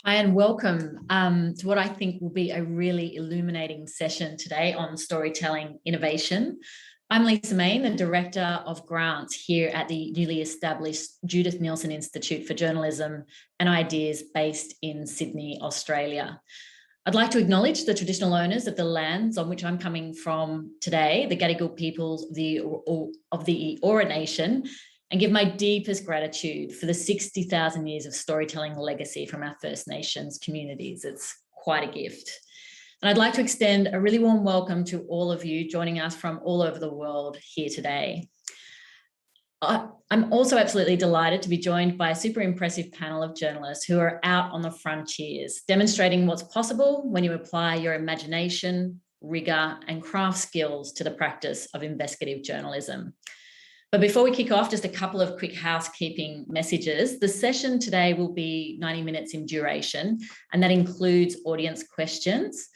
Hi and welcome to what I think will be a really illuminating session today on storytelling innovation. I'm Lisa Main, the Director of Grants here at the newly established Judith Neilson Institute for Journalism and Ideas based in Sydney, Australia. I'd like to acknowledge the traditional owners of the lands on which I'm coming from today, the Gadigal peoples of the Eora Nation, and give my deepest gratitude for the 60,000 years of storytelling legacy from our First Nations communities. It's quite a gift. And I'd like to extend a really warm welcome to all of you joining us from all over the world here today. I'm also absolutely delighted to be joined by a super impressive panel of journalists who are out on the frontiers, demonstrating what's possible when you apply your imagination, rigor, and craft skills to the practice of investigative journalism. But before we kick off, just a couple of quick housekeeping messages. The session today will be 90 minutes in duration, and that includes audience questions.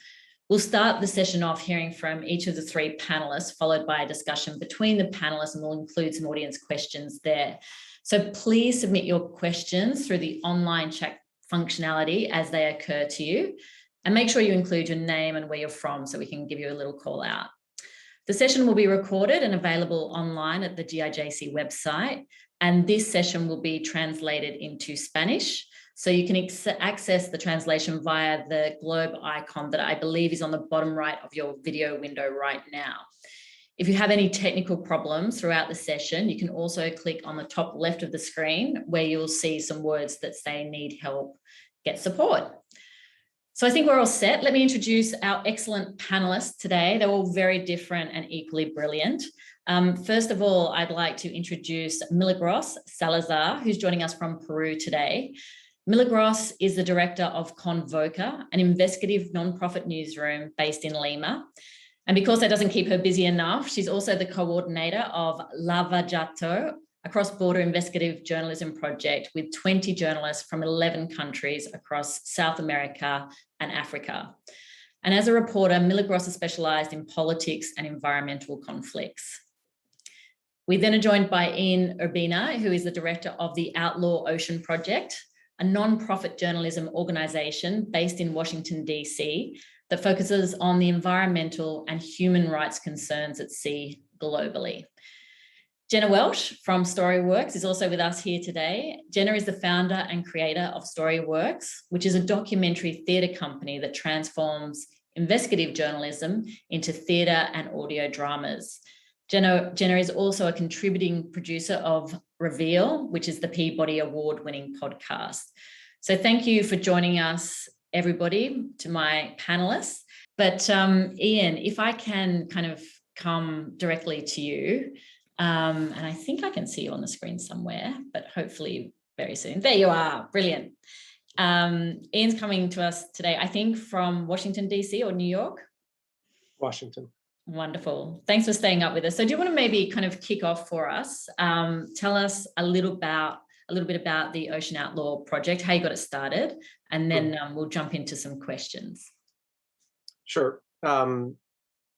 We'll start the session off hearing from each of the three panelists, followed by a discussion between the panelists, and we'll include some audience questions there. So please submit your questions through the online chat functionality as they occur to you, and make sure you include your name and where you're from so we can give you a little call out. The session will be recorded and available online at the GIJC website, and this session will be translated into Spanish. So you can access the translation via the globe icon that I believe is on the bottom right of your video window right now. If you have any technical problems throughout the session, you can also click on the top left of the screen where you'll see some words that say need help, get support. So I think we're all set. Let me introduce our excellent panelists today. They're all very different and equally brilliant. First of all, I'd like to introduce Milagros Salazar, who's joining us from Peru today. Milagros is the director of Conova, an investigative nonprofit newsroom based in Lima. And because that doesn't keep her busy enough, she's also the coordinator of Lava Jato, a cross-border investigative journalism project with 20 journalists from 11 countries across South America and Africa. And as a reporter, Milagros is specialised in politics and environmental conflicts. We then are joined by Ian Urbina, who is the director of the Outlaw Ocean Project, a non-profit journalism organisation based in Washington, DC, that focuses on the environmental and human rights concerns at sea globally. Jenna Welsh from StoryWorks is also with us here today. Jenna is the founder and creator of StoryWorks, which is a documentary theatre company that transforms investigative journalism into theatre and audio dramas. Jenna is also a contributing producer of Reveal, which is the Peabody Award-winning podcast. So thank you for joining us, everybody, to my panelists. But Ian, if I can kind of come directly to you, and I think I can see you on the screen somewhere, but hopefully very soon. There you are, brilliant. Ian's coming to us today, I think from Washington, DC or New York? Washington. Wonderful. Thanks for staying up with us. So do you want to maybe kind of kick off for us? Tell us a little bit about the Ocean Outlaw Project, how you got it started, and then we'll jump into some questions. Sure.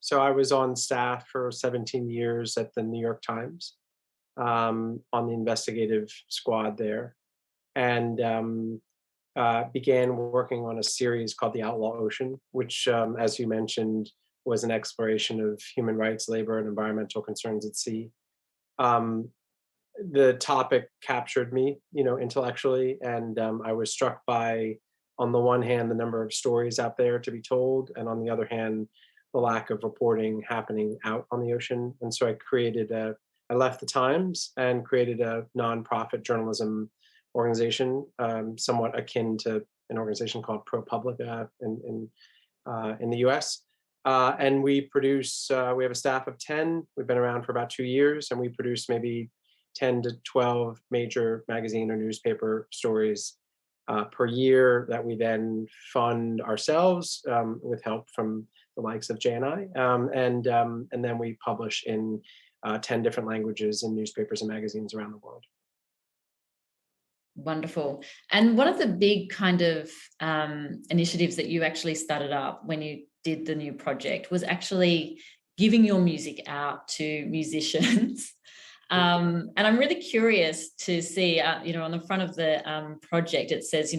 So I was on staff for 17 years at the New York Times on the investigative squad there, and began working on a series called the Outlaw Ocean, which, as you mentioned, was an exploration of human rights, labor, and environmental concerns at sea. The topic captured me, intellectually, and I was struck by, on the one hand, the number of stories out there to be told, and on the other hand, the lack of reporting happening out on the ocean. And so I left the Times and created a nonprofit journalism organization, somewhat akin to an organization called ProPublica in the US. And we produce, we have a staff of 10. We've been around for about 2 years, and we produce maybe 10 to 12 major magazine or newspaper stories per year that we then fund ourselves with help from the likes of JNI, and then we publish in 10 different languages in newspapers and magazines around the world. Wonderful. And one of the big kind of initiatives that you actually started up when you did the new project was actually giving your music out to musicians. And I'm really curious to see, on the front of the project, it says,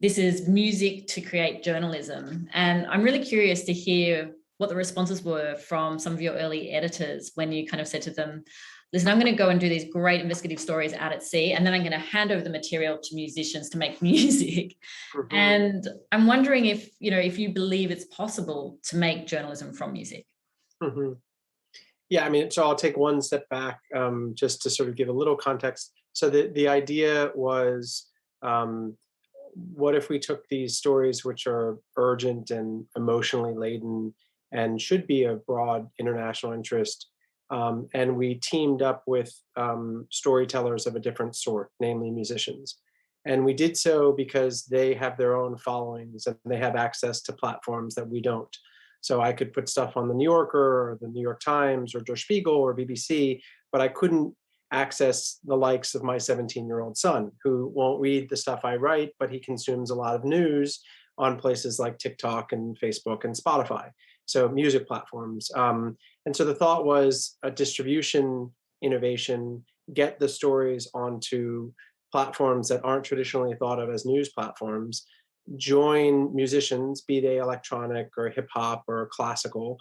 This is music to create journalism. And I'm really curious to hear what the responses were from some of your early editors when you kind of said to them, listen, I'm going to go and do these great investigative stories out at sea, and then I'm going to hand over the material to musicians to make music. Mhm. And I'm wondering if you believe it's possible to make journalism from music. Mhm. Yeah, I mean, so I'll take one step back, just to sort of give a little context. So the idea was, what if we took these stories which are urgent and emotionally laden and should be of broad international interest, and we teamed up with storytellers of a different sort, namely musicians. And we did so because they have their own followings and they have access to platforms that we don't. So I could put stuff on the New Yorker or the New York Times or Der Spiegel or BBC, but I couldn't access the likes of my 17-year-old son, who won't read the stuff I write, but he consumes a lot of news on places like TikTok and Facebook and Spotify. So music platforms. And so the thought was a distribution innovation, get the stories onto platforms that aren't traditionally thought of as news platforms, join musicians, be they electronic or hip hop or classical,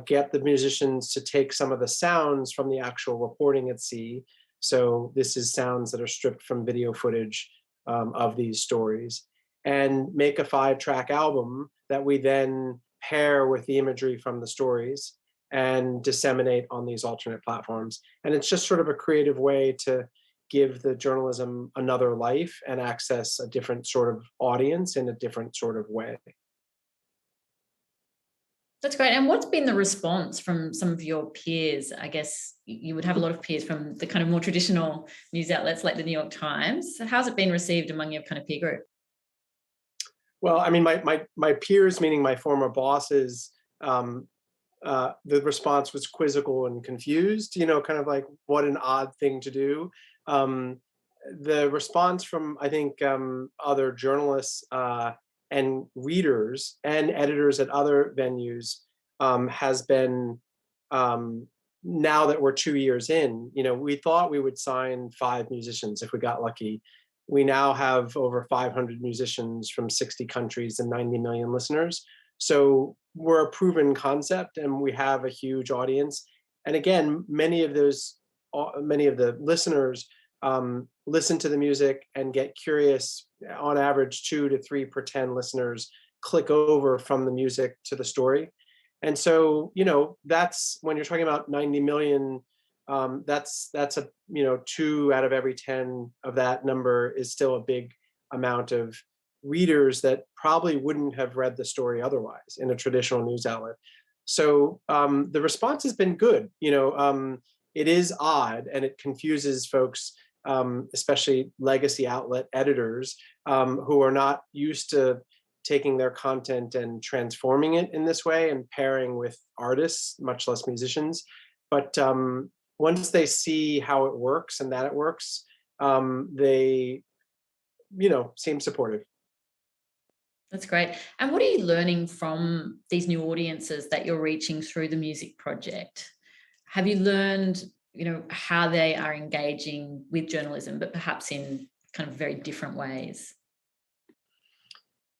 get the musicians to take some of the sounds from the actual reporting at sea. So this is sounds that are stripped from video footage of these stories, and make a 5-track album that we then pair with the imagery from the stories and disseminate on these alternate platforms. And it's just sort of a creative way to give the journalism another life and access a different sort of audience in a different sort of way. That's great. And what's been the response from some of your peers? I guess you would have a lot of peers from the kind of more traditional news outlets like the New York Times. How's it been received among your kind of peer group? Well, I mean, my peers, meaning my former bosses, the response was quizzical and confused. Kind of like, what an odd thing to do. Um, the response from, I think, other journalists and readers and editors at other venues has been, now that we're 2 years in, we thought we would sign 5 musicians if we got lucky. We now have over 500 musicians from 60 countries and 90 million listeners. So we're a proven concept and we have a huge audience. And again, many of the listeners listen to the music and get curious. On average, 2 to 3 per 10 listeners click over from the music to the story. And so, that's when you're talking about 90 million, that's a, 2 out of every 10 of that number is still a big amount of readers that probably wouldn't have read the story otherwise in a traditional news outlet. So the response has been good. It is odd and it confuses folks, especially legacy outlet editors, who are not used to taking their content and transforming it in this way and pairing with artists, much less musicians. But once they see how it works and that it works, they, seem supportive. That's great. And what are you learning from these new audiences that you're reaching through the music project? Have you learned, how they are engaging with journalism, but perhaps in kind of very different ways?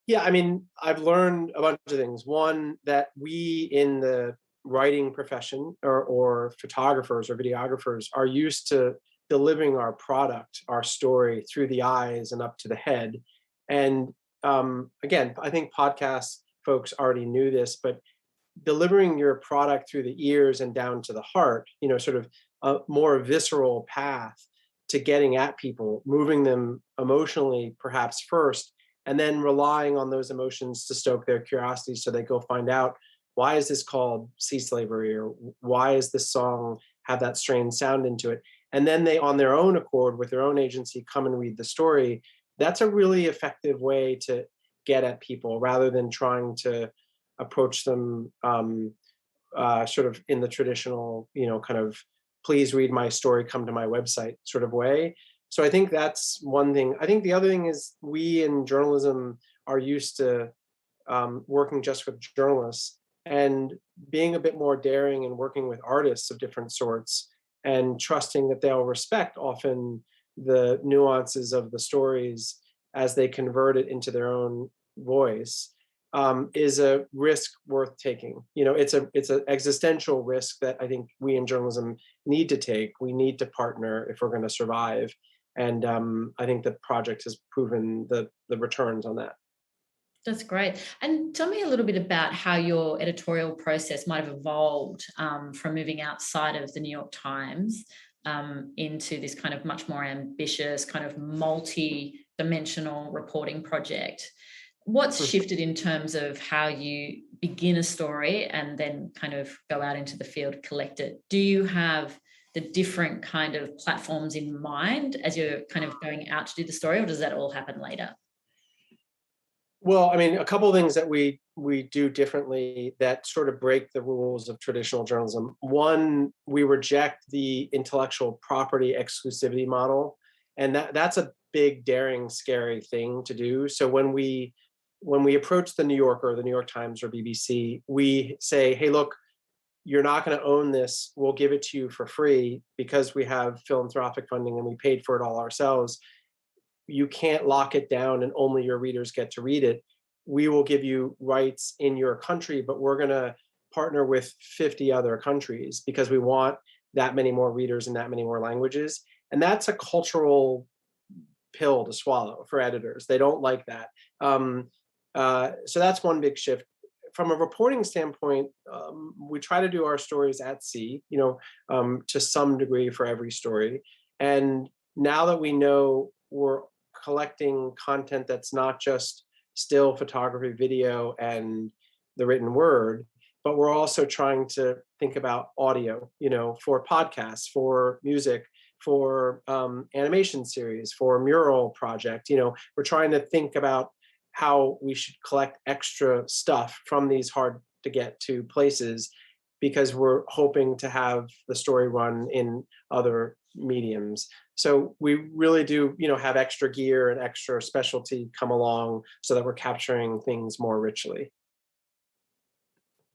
Yeah, I mean, I've learned a bunch of things. One, that we in the writing profession or photographers or videographers are used to delivering our product, our story through the eyes and up to the head. And again, I think podcast folks already knew this, but delivering your product through the ears and down to the heart, sort of a more visceral path to getting at people, moving them emotionally perhaps first, and then relying on those emotions to stoke their curiosity so they go find out, why is this called sea slavery, or why is this song have that strange sound into it? And then they, on their own accord, with their own agency, come and read the story. That's a really effective way to get at people rather than trying to approach them sort of in the traditional, kind of, please read my story, come to my website sort of way. So I think that's one thing. I think the other thing is we in journalism are used to working just with journalists and being a bit more daring and working with artists of different sorts and trusting that they'll respect often the nuances of the stories as they convert it into their own voice, is a risk worth taking. It's an existential risk that I think we in journalism need to take. We need to partner if we're going to survive. And I think the project has proven the returns on that. That's great. And tell me a little bit about how your editorial process might have evolved from moving outside of the New York Times into this kind of much more ambitious, kind of multi-dimensional reporting project. What's shifted in terms of how you begin a story and then kind of go out into the field, collect it? Do you have the different kind of platforms in mind as you're kind of going out to do the story, or does that all happen later? Well, I mean, a couple of things that we do differently that sort of break the rules of traditional journalism. One, we reject the intellectual property exclusivity model, and that's a big, daring, scary thing to do. So when we approach the New Yorker, the New York Times, or BBC, we say, hey, look, you're not going to own this. We'll give it to you for free because we have philanthropic funding and we paid for it all ourselves. You can't lock it down and only your readers get to read it. We will give you rights in your country, but we're going to partner with 50 other countries because we want that many more readers in that many more languages. And that's a cultural pill to swallow for editors. They don't like that. So that's one big shift. From a reporting standpoint, we try to do our stories at sea, to some degree for every story. And now that we know we're collecting content that's not just still photography, video, and the written word, but we're also trying to think about audio, for podcasts, for music, for animation series, for mural project. We're trying to think about how we should collect extra stuff from these hard to get to places, because we're hoping to have the story run in other mediums. So we really do, have extra gear and extra specialty come along so that we're capturing things more richly.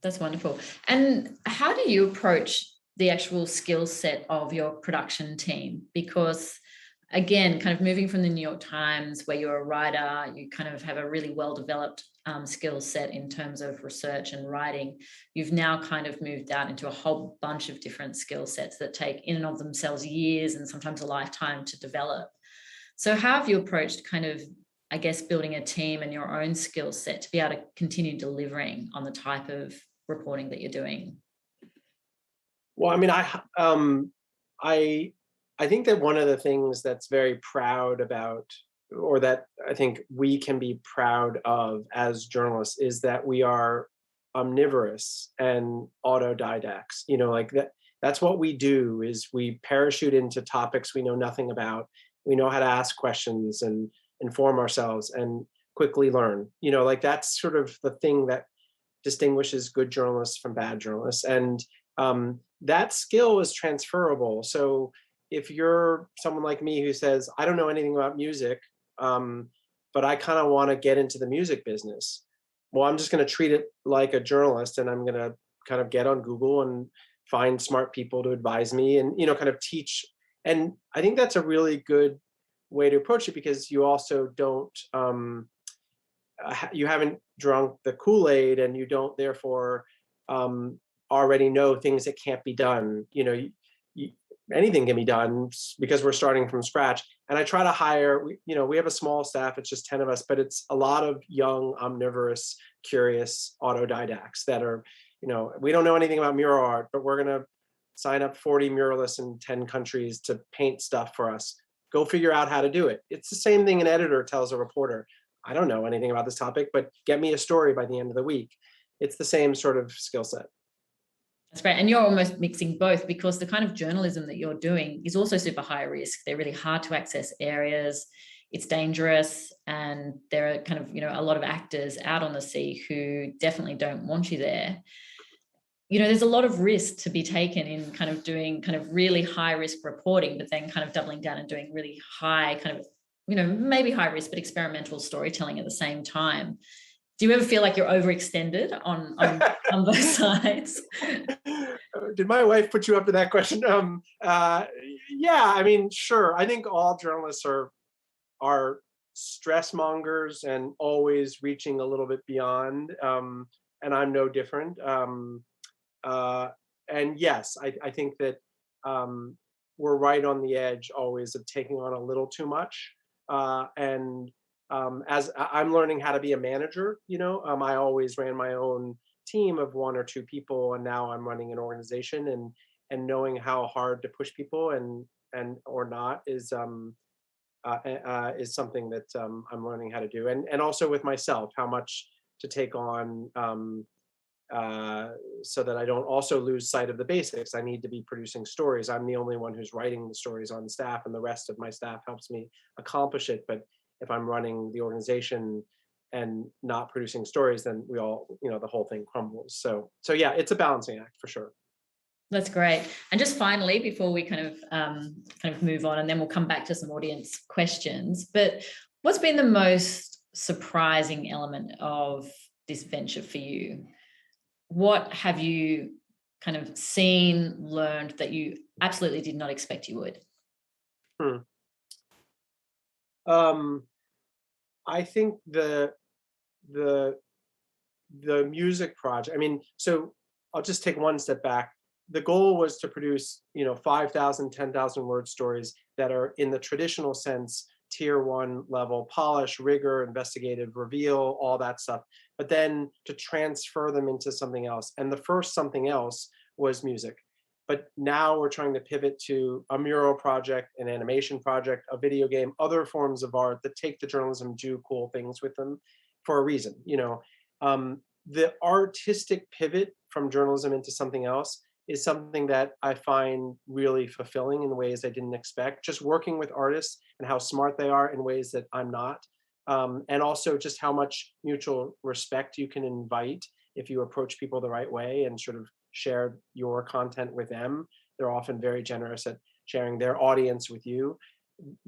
That's wonderful. And how do you approach the actual skill set of your production team? Because again, kind of moving from the New York Times, where you're a writer, you kind of have a really well-developed skill set in terms of research and writing. You've now kind of moved out into a whole bunch of different skill sets that take in and of themselves years and sometimes a lifetime to develop. So how have you approached kind of, I guess, building a team and your own skill set to be able to continue delivering on the type of reporting that you're doing? Well, I mean, I think that one of the things that's very proud about, or that I think we can be proud of as journalists, is that we are omnivorous and autodidacts. Like that's what we do, is we parachute into topics we know nothing about. We know how to ask questions and inform ourselves and quickly learn. Like that's sort of the thing that distinguishes good journalists from bad journalists. And that skill is transferable. So if you're someone like me who says, I don't know anything about music, but I kind of want to get into the music business, well, I'm just going to treat it like a journalist, and I'm going to kind of get on Google and find smart people to advise me and, kind of teach. And I think that's a really good way to approach it, because you also don't, you haven't drunk the Kool-Aid, and you don't therefore already know things that can't be done. Anything can be done because we're starting from scratch. And I try to hire, we have a small staff, it's just 10 of us, but it's a lot of young, omnivorous, curious autodidacts that are, we don't know anything about mural art, but we're going to sign up 40 muralists in 10 countries to paint stuff for us. Go figure out how to do it. It's the same thing an editor tells a reporter. I don't know anything about this topic, but get me a story by the end of the week. It's the same sort of skill set. That's great. And you're almost mixing both, because the kind of journalism that you're doing is also super high risk. They're really hard to access areas. It's dangerous. And there are kind of, a lot of actors out on the sea who definitely don't want you there. There's a lot of risk to be taken in kind of doing kind of really high risk reporting, but then kind of doubling down and doing really high kind of, maybe high risk, but experimental storytelling at the same time. Do you ever feel like you're overextended on both sides? Did my wife put you up to that question? Yeah, I mean, sure. I think all journalists are stress mongers and always reaching a little bit beyond, and I'm no different. And yes, I think that we're right on the edge always of taking on a little too much. And as I'm learning how to be a manager, I always ran my own team of one or two people, and now I'm running an organization, and knowing how hard to push people and or not is something that I'm learning how to do, and also with myself, how much to take on, so that I don't also lose sight of the basics. I need to be producing stories. I'm the only one who's writing the stories on staff, and the rest of my staff helps me accomplish it. But if I'm running the organization and not producing stories, then we all, the whole thing crumbles. So yeah, it's a balancing act for sure. That's great. And just finally, before we kind of move on, and then we'll come back to some audience questions, but what's been the most surprising element of this venture for you? What have you kind of seen, learned that you absolutely did not expect you would? I think the music project. I mean, so I'll just take one step back. The goal was to produce, 5,000, 10,000 word stories that are, in the traditional sense, tier 1 level, polish, rigor, investigative, reveal, all that stuff, but then to transfer them into something else. And the first something else was music. But now we're trying to pivot to a mural project, an animation project, a video game, other forms of art that take the journalism, do cool things with them for a reason. The artistic pivot from journalism into something else is something that I find really fulfilling in ways I didn't expect. Just working with artists and how smart they are in ways that I'm not. And also just how much mutual respect you can invite if you approach people the right way and sort of share your content with them. They're often very generous at sharing their audience with you.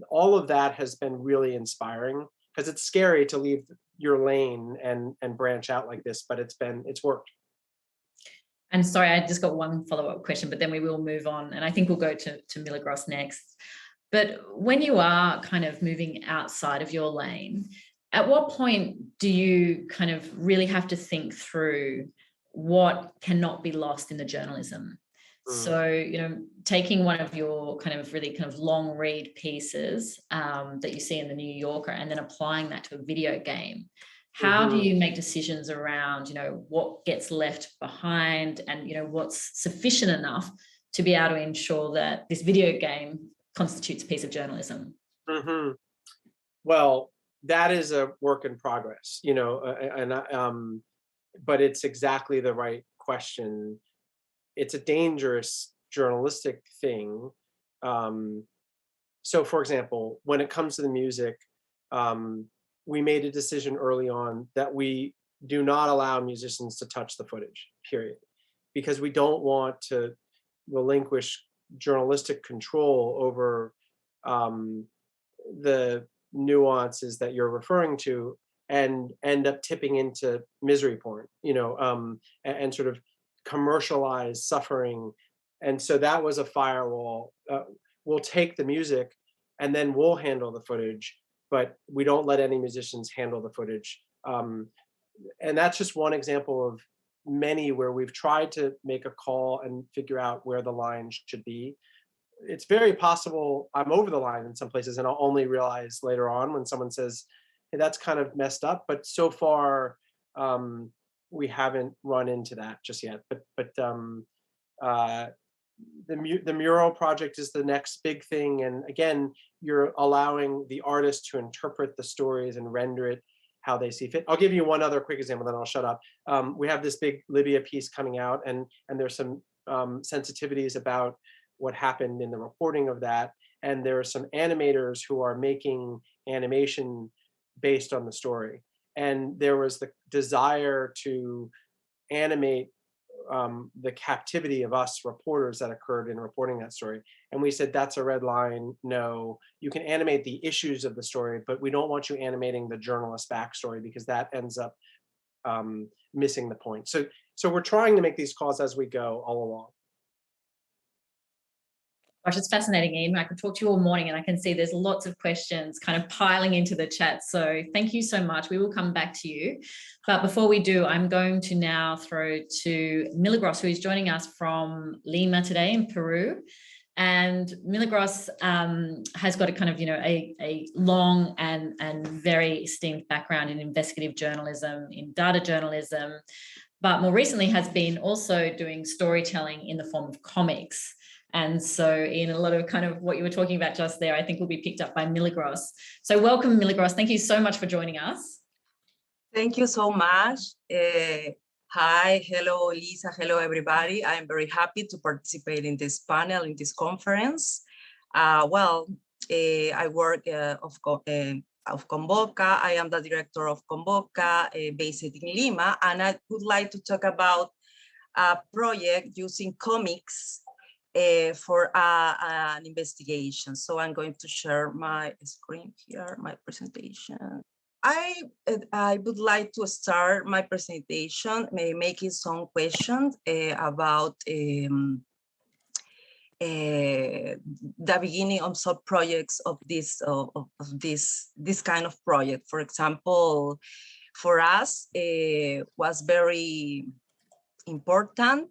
All of that has been really inspiring, because it's scary to leave your lane and branch out like this, but it's worked. And sorry, I just got one follow-up question, but then we will move on. And I think we'll go to Milagros next. But when you are kind of moving outside of your lane, at what point do you kind of really have to think through what cannot be lost in the journalism? So, taking one of your kind of really kind of long read pieces that you see in the New Yorker and then applying that to a video game, how do you make decisions around, what gets left behind and, what's sufficient enough to be able to ensure that this video game constitutes a piece of journalism? Well, that is a work in progress, but it's exactly the right question. It's a dangerous journalistic thing. So, for example, when it comes to the music, we made a decision early on that we do not allow musicians to touch the footage, period, because we don't want to relinquish journalistic control over the nuances that you're referring to and end up tipping into misery porn, and sort of commercialize suffering. And so that was a firewall. We'll take the music and then we'll handle the footage, but we don't let any musicians handle the footage. And that's just one example of many where we've tried to make a call and figure out where the line should be. It's very possible I'm over the line in some places, and I'll only realize later on when someone says, hey, that's kind of messed up. But so far, we haven't run into that just yet. But the mural project is the next big thing. And again, you're allowing the artist to interpret the stories and render it how they see fit. I'll give you one other quick example, then I'll shut up. We have this big Libya piece coming out, and there's some sensitivities about what happened in the reporting of that. And there are some animators who are making animation based on the story. And there was the desire to animate the captivity of us reporters that occurred in reporting that story. And we said, that's a red line. No, you can animate the issues of the story, but we don't want you animating the journalist backstory, because that ends up missing the point. So we're trying to make these calls as we go all along. Gosh, it's fascinating, Ian. I could talk to you all morning, and I can see there's lots of questions kind of piling into the chat. So thank you so much. We will come back to you. But before we do, I'm going to now throw to Milagros, who is joining us from Lima today in Peru. And Milagros has got a kind of, a long and very esteemed background in investigative journalism, in data journalism, but more recently has been also doing storytelling in the form of comics. And so in a lot of kind of what you were talking about just there, I think will be picked up by Milagros. So welcome, Milagros. Thank you so much for joining us. Thank you so much. Hi, hello, Lisa. Hello, everybody. I'm very happy to participate in this panel, in this conference. I work of Convoca. I am the director of Convoca, based in Lima, and I would like to talk about a project using comics for an investigation. So I'm going to share my screen here, my presentation. I would like to start my presentation making some questions about the beginning of some projects of this kind of project. For example, for us, was very important.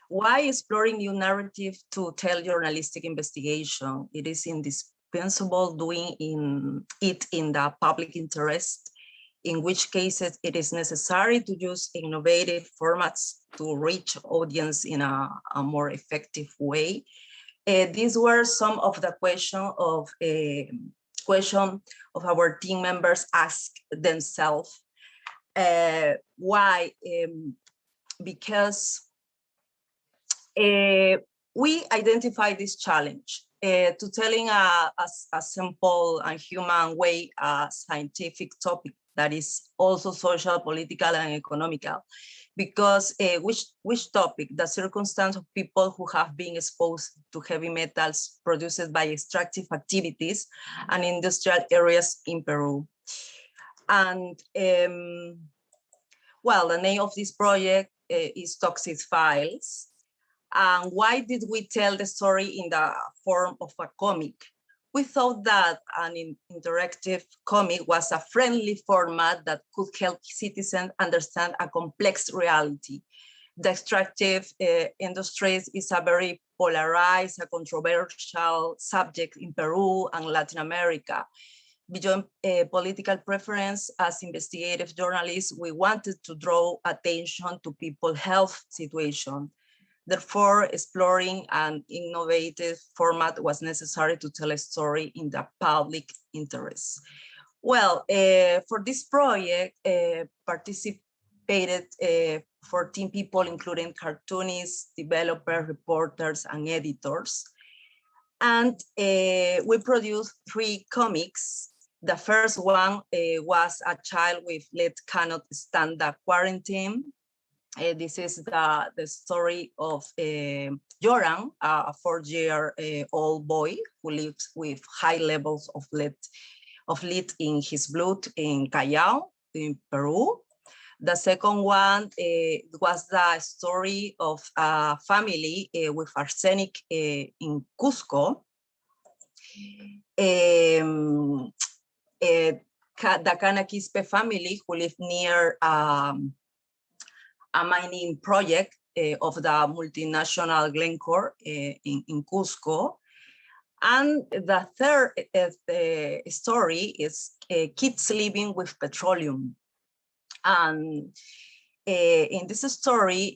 Why exploring new narrative to tell journalistic investigation? It is indispensable doing it in the public interest, in which cases it is necessary to use innovative formats to reach audience in a more effective way. These were some of the questions of our team members asked themselves. Why? Because we identify this challenge to telling a simple and human way a scientific topic that is also social, political, and economical. Because which topic? The circumstance of people who have been exposed to heavy metals produced by extractive activities and industrial areas in Peru. And the name of this project is Toxic Files. And why did we tell the story in the form of a comic? We thought that an interactive comic was a friendly format that could help citizens understand a complex reality. The extractive industries is a very polarized, a controversial subject in Peru and Latin America. Beyond political preference, as investigative journalists, we wanted to draw attention to people's health situation. Therefore, exploring an innovative format was necessary to tell a story in the public interest. Well, for this project, participated 14 people, including cartoonists, developers, reporters, and editors. And we produced 3 comics. The first one was a child with leg cannot stand the quarantine. This is the story of Joran, a 4-year-old boy who lives with high levels of lead in his blood in Callao, in Peru. The second one was the story of a family with arsenic in Cusco. The Cana-Quispe family who live near a mining project of the multinational Glencore in Cusco. And the third story is kids living with petroleum. And in this story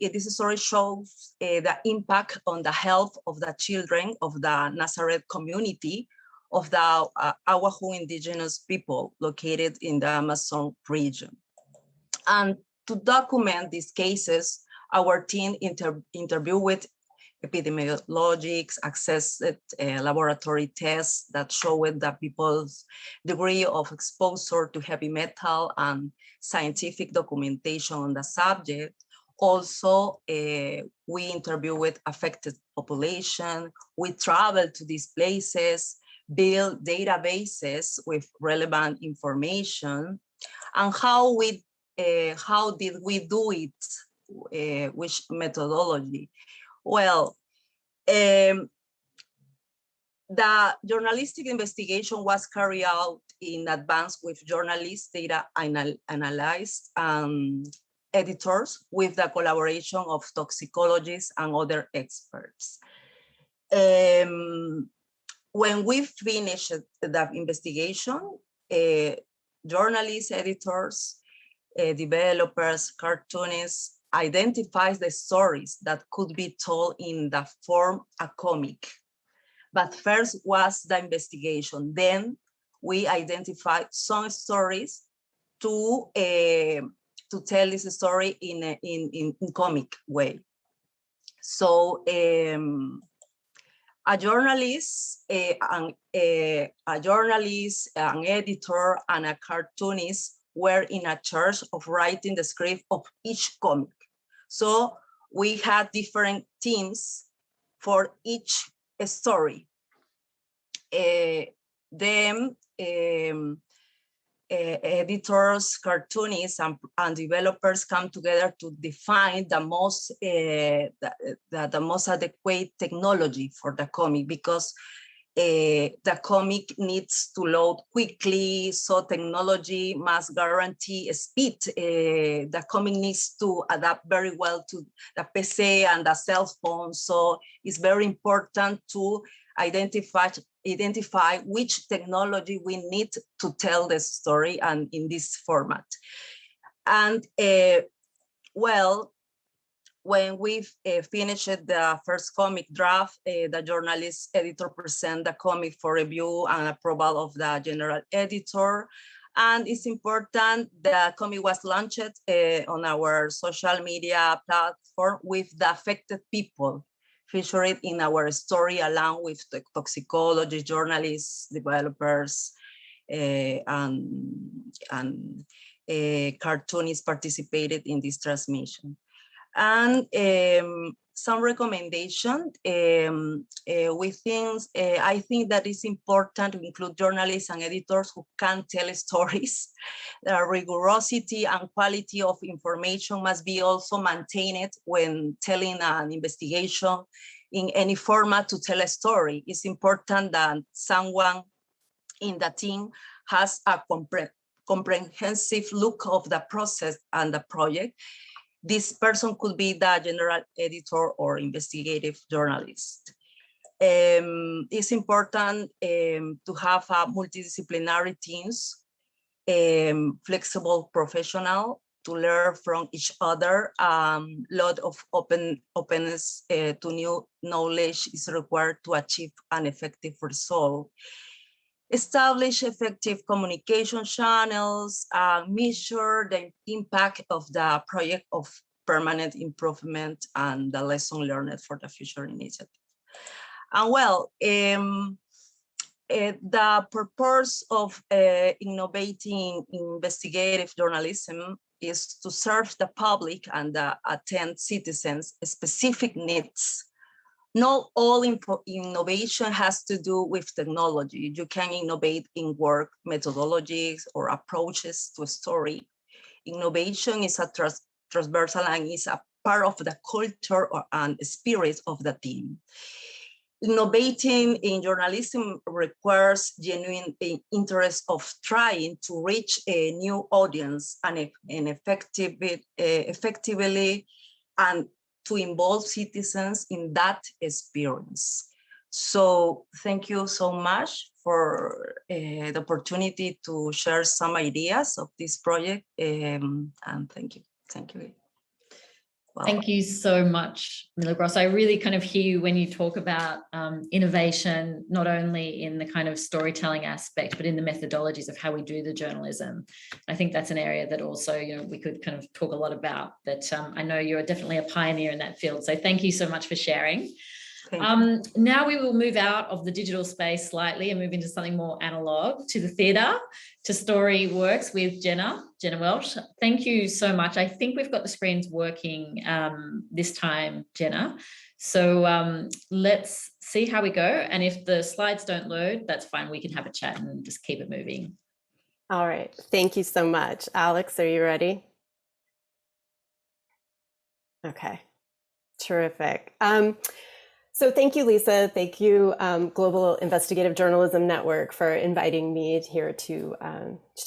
shows the impact on the health of the children of the Nazareth community of the Awahu indigenous people located in the Amazon region. And to document these cases, our team interviewed with epidemiologists, accessed laboratory tests that showed the people's degree of exposure to heavy metal and scientific documentation on the subject. Also, we interviewed with affected population. We traveled to these places, build databases with relevant information, and how did we do it? Which methodology? Well, The journalistic investigation was carried out in advance with journalists, data analysts, editors, with the collaboration of toxicologists and other experts. When we finished the investigation, journalists, editors, developers, cartoonists identified the stories that could be told in the form a comic. But first was the investigation. Then we identified some stories to tell this story in comic way. So a journalist, an editor, and a cartoonist were in a charge of writing the script of each comic. So we had different teams for each story. Editors, cartoonists, and developers come together to define the most adequate technology for the comic, because the comic needs to load quickly, so technology must guarantee speed. The comic needs to adapt very well to the PC and the cell phone, so it's very important to identify which technology we need to tell the story and in this format. And well, when we finished the first comic draft, the journalist editor present the comic for review and approval of the general editor. And it's important, the comic was launched on our social media platform with the affected people featured in our story, along with the toxicology, journalists, developers, and cartoonists participated in this transmission. And some recommendation, I think that it's important to include journalists and editors who can tell stories. The rigorosity and quality of information must be also maintained when telling an investigation in any format to tell a story. It's important that someone in the team has a comprehensive look of the process and the project. This person could be the general editor or investigative journalist. It's important to have a multidisciplinary teams, flexible professional to learn from each other. Lot of openness to new knowledge is required to achieve an effective result. Establish effective communication channels, measure the impact of the project of permanent improvement and the lesson learned for the future initiative. And well, the purpose of innovating investigative journalism is to serve the public and attend citizens' specific needs. Not all innovation has to do with technology. You can innovate in work methodologies or approaches to a story. Innovation is a transversal and is a part of the culture and spirit of the team. Innovating in journalism requires genuine interest of trying to reach a new audience and effectively and to involve citizens in that experience. So thank you so much for the opportunity to share some ideas of this project, and thank you. Thank you. Wow. Thank you so much, Milagros. I really kind of hear you when you talk about innovation, not only in the kind of storytelling aspect, but in the methodologies of how we do the journalism. I think that's an area that also, you know, we could kind of talk a lot about, that I know you're definitely a pioneer in that field. So thank you so much for sharing. Now we will move out of the digital space slightly and move into something more analog, to the theatre, to StoryWorks with Jenna Welch. Thank you so much. I think we've got the screens working this time, Jenna. So let's see how we go. And if the slides don't load, that's fine. We can have a chat and just keep it moving. All right. Thank you so much. Alex, are you ready? Okay. Terrific. So thank you, Lisa. Thank you, Global Investigative Journalism Network, for inviting me here to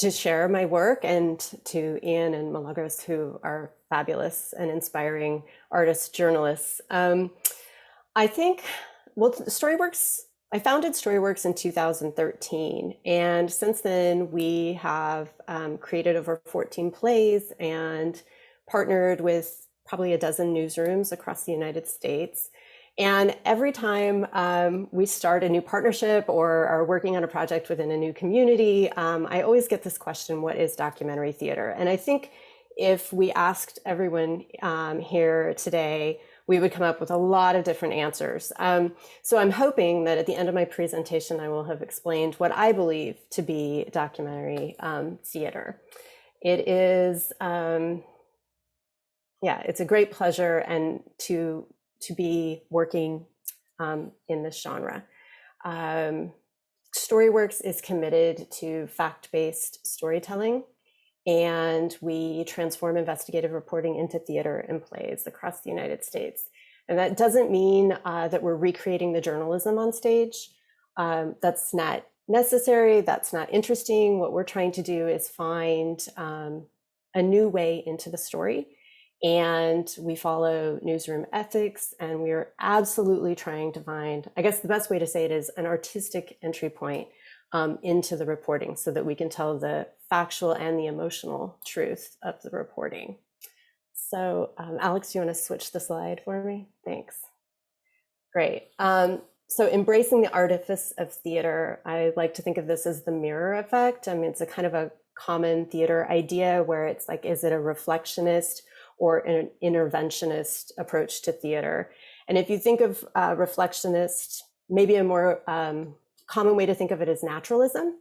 share my work, and to Ian and Milagros, who are fabulous and inspiring artists, journalists. I think, well, StoryWorks, I founded StoryWorks in 2013. And since then, we have created over 14 plays and partnered with probably a dozen newsrooms across the United States. And every time we start a new partnership or are working on a project within a new community, I always get this question, what is documentary theater? And I think if we asked everyone here today, we would come up with a lot of different answers. So I'm hoping that at the end of my presentation, I will have explained what I believe to be documentary theater. It is, it's a great pleasure and to be working in this genre. StoryWorks is committed to fact-based storytelling, and we transform investigative reporting into theater and plays across the United States. And that doesn't mean that we're recreating the journalism on stage. That's not necessary, that's not interesting. What we're trying to do is find a new way into the story. And we follow newsroom ethics, and we are absolutely trying to find, I guess the best way to say it is, an artistic entry point into the reporting, so that we can tell the factual and the emotional truth of the reporting. So Alex, do you want to switch the slide for me? Thanks. Great. So embracing the artifice of theater, I like to think of this as the mirror effect. I mean, it's a kind of a common theater idea where it's like, is it a reflectionist or an interventionist approach to theater? And if you think of reflectionist, maybe a more common way to think of it is naturalism.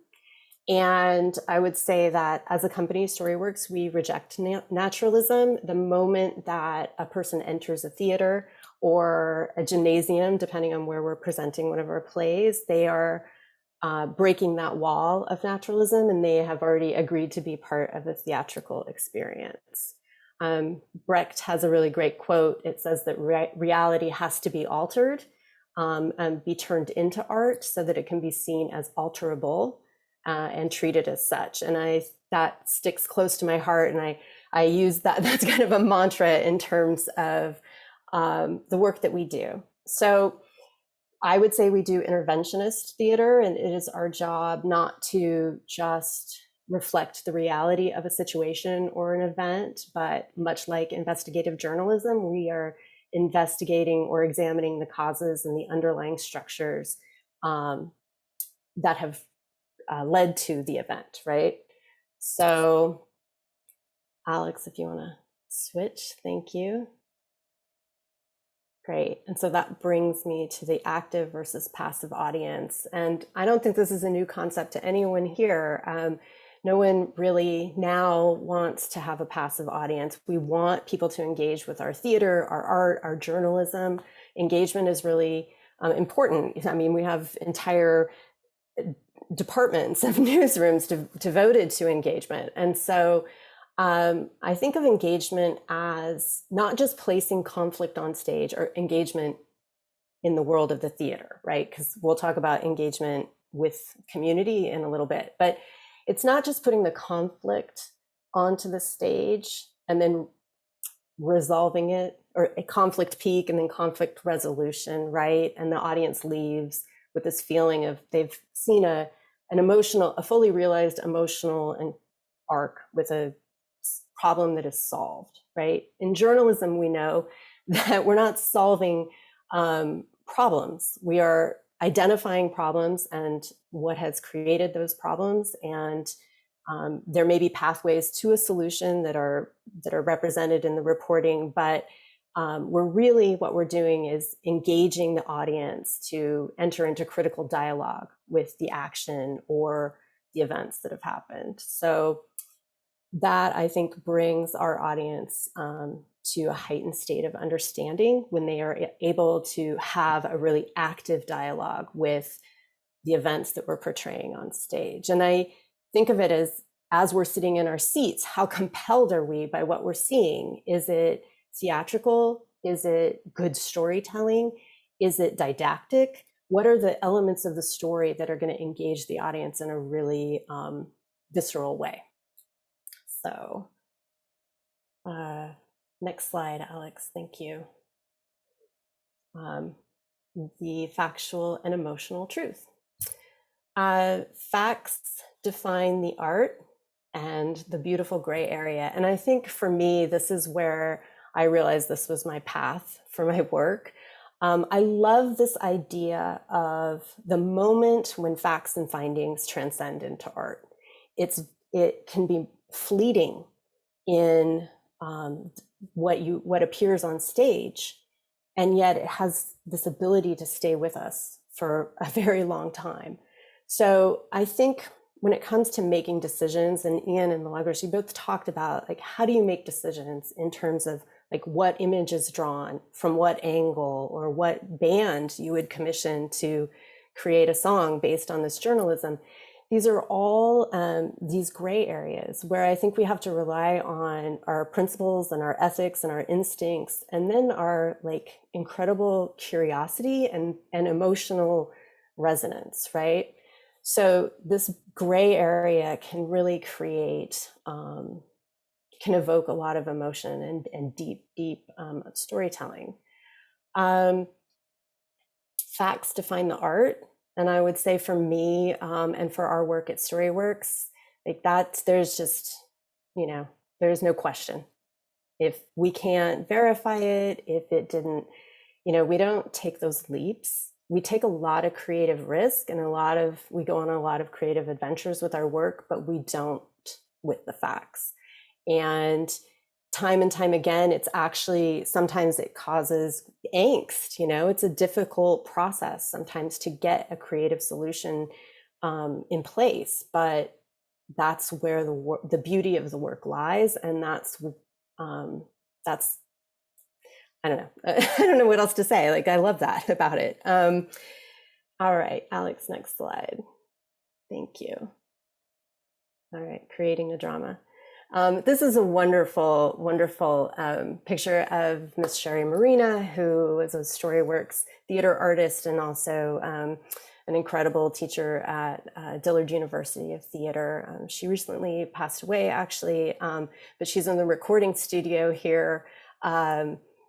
And I would say that as a company, StoryWorks, we reject naturalism. The moment that a person enters a theater or a gymnasium, depending on where we're presenting one of our plays, they are breaking that wall of naturalism, and they have already agreed to be part of the theatrical experience. Brecht has a really great quote. It says that reality has to be altered and be turned into art so that it can be seen as alterable and treated as such. And that sticks close to my heart, and I use that, that's kind of a mantra in terms of the work that we do. So I would say we do interventionist theater, and it is our job not to just reflect the reality of a situation or an event, but much like investigative journalism, we are investigating or examining the causes and the underlying structures that have led to the event, right? So Alex, if you want to switch, thank you. Great. And so that brings me to the active versus passive audience. And I don't think this is a new concept to anyone here. No one really now wants to have a passive audience. We want people to engage with our theater, our art, our journalism. Engagement is really important. I mean, we have entire departments of newsrooms devoted to engagement. And so I think of engagement as not just placing conflict on stage, or engagement in the world of the theater, right? Because we'll talk about engagement with community in a little bit, but it's not just putting the conflict onto the stage and then resolving it, or a conflict peak and then conflict resolution, right? And the audience leaves with this feeling of they've seen a fully realized emotional and arc with a problem that is solved, right? In journalism, we know that we're not solving problems. We are identifying problems and what has created those problems, and there may be pathways to a solution that are represented in the reporting, but what we're doing is engaging the audience to enter into critical dialogue with the action or the events that have happened. So that, I think, brings our audience to a heightened state of understanding when they are able to have a really active dialogue with the events that we're portraying on stage. And I think of it as we're sitting in our seats, how compelled are we by what we're seeing? Is it theatrical? Is it good storytelling? Is it didactic? What are the elements of the story that are going to engage the audience in a really visceral way? So next slide, Alex, thank you. The factual and emotional truth. Facts define the art and the beautiful gray area. And I think for me, this is where I realized this was my path for my work. I love this idea of the moment when facts and findings transcend into art. It can be fleeting in what appears on stage, and yet it has this ability to stay with us for a very long time. So I think when it comes to making decisions, and Ian and Milagros, you both talked about like, how do you make decisions in terms of like what image is drawn from what angle, or what band you would commission to create a song based on this journalism. These are all these gray areas where I think we have to rely on our principles and our ethics and our instincts, and then our like incredible curiosity and emotional resonance, right? So this gray area can really create, can evoke a lot of emotion and deep storytelling. Facts define the art. And I would say for me and for our work at StoryWorks, like that, there's just, there's no question. If we can't verify it, if it didn't, we don't take those leaps. We take a lot of creative risk and we go on a lot of creative adventures with our work, but we don't with the facts. And time again, it's actually, sometimes it causes angst, it's a difficult process sometimes to get a creative solution in place, but that's where the beauty of the work lies. And that's, I don't know. I don't know what else to say. Like, I love that about it. All right, Alex, next slide. Thank you. All right, creating a drama. This is a wonderful, wonderful picture of Miss Sherry Marina, who is a StoryWorks theater artist and also an incredible teacher at Dillard University of Theater. She recently passed away, actually, but she's in the recording studio here,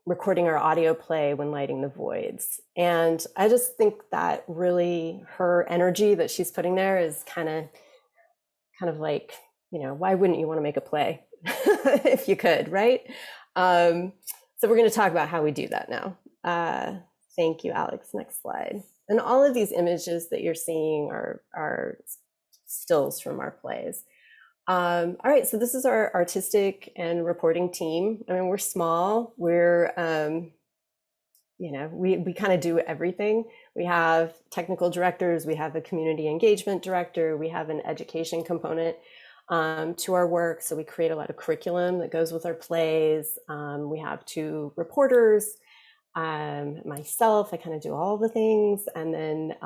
recording our audio play, When Lighting the Voids. And I just think that really her energy that she's putting there is kind of like, why wouldn't you want to make a play if you could, right? So we're going to talk about how we do that now. Thank you, Alex. Next slide. And all of these images that you're seeing are stills from our plays. All right, so this is our artistic and reporting team. I mean, we're small. We're, we kind of do everything. We have technical directors. We have a community engagement director. We have an education component to our work. So we create a lot of curriculum that goes with our plays. We have 2 reporters. Myself, I kind of do all the things. And then